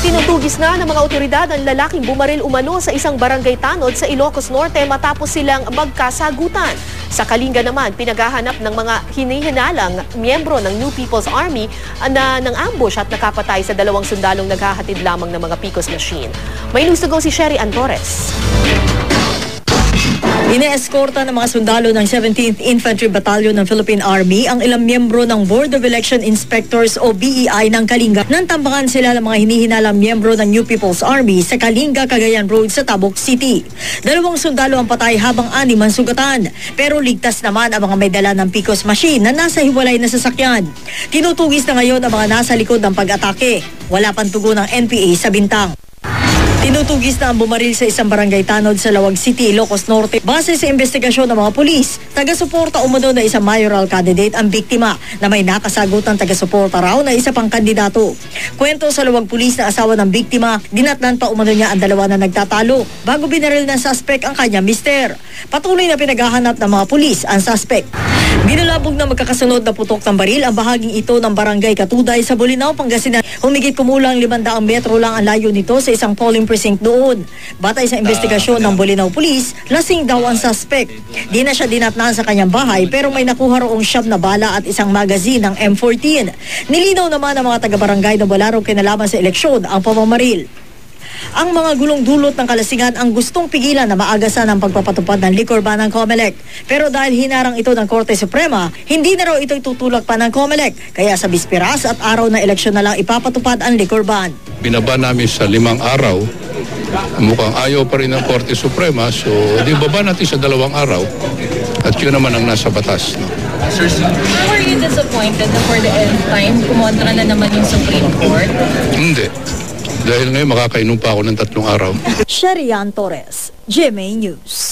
Tinutugis na ng mga otoridad ang lalaking bumaril umano sa isang barangay tanod sa Ilocos Norte matapos silang magkasagutan. Sa Kalinga naman, pinaghahanap ng mga hinihinalang miyembro ng New People's Army na ng ambush at nakapatay sa dalawang sundalong naghahatid lamang ng mga PCOS machine. May news to go si Sherry Ann Torres. Ine-eskorta ng mga sundalo ng 17th Infantry Battalion ng Philippine Army ang ilang miyembro ng Board of Election Inspectors o BEI ng Kalinga nang tambakan sila ng mga hinihinalang miyembro ng New People's Army sa Kalinga, Cagayan Road sa Tabuk City. Dalawang sundalo ang patay habang 6 ang sugatan, pero ligtas naman ang mga may dala ng PCOS machine na nasa hiwalay na sasakyan. Tinutugis na ngayon ang mga nasa likod ng pag-atake. Wala pang tugon ng NPA sa bintang. Tinutugis na ang bumaril sa isang barangay tanod sa Lawag City, Ilocos Norte. Base sa investigasyon ng mga pulis, taga-suporta umano na isang mayoral candidate ang biktima na may nakasagutan taga-suporta raw na isa pang kandidato. Kwento sa Lawag Pulis na asawa ng biktima, dinatnan pa umano niya ang dalawa na nagtatalo bago binaril ng suspect ang kanyang mister. Patuloy na pinaghahanap ng mga pulis ang suspect. Binalabog na magkakasunod na putok ng baril ang bahaging ito ng barangay Katuday sa Bolinao, Pangasinan. Humigit kumulang 500 metro lang ang layo nito sa isang polling precinct doon. Batay sa investigasyon ng Bolinao Police, lasing daw ang suspect. Di na siya dinatnan sa kanyang bahay pero may nakuha roong 9 na bala at isang magazine ng M14. Nilinaw naman ng mga taga-barangay na wala raw kinalaman sa eleksyon ang pamamaril. Ang mga gulong dulot ng kalasingan ang gustong pigilan na maagasan ang pagpapatupad ng liquor ban ng COMELEC. Pero dahil hinarang ito ng Korte Suprema, hindi na raw ito'y tutulak pa ng COMELEC. Kaya sa bisperas at araw na eleksyon na lang ipapatupad ang liquor ban. Binaba namin sa 5 araw. Mukhang ayaw pa rin ng Korte Suprema, so di baba natin sa 2 araw. At yun naman ang nasa batas. No? Were you disappointed na for the end time, kumontra na naman yung Supreme Court? Hindi. Dahil ngayon makakainom pa ako ng 3 araw. Sherry Ann Torres, GMA News.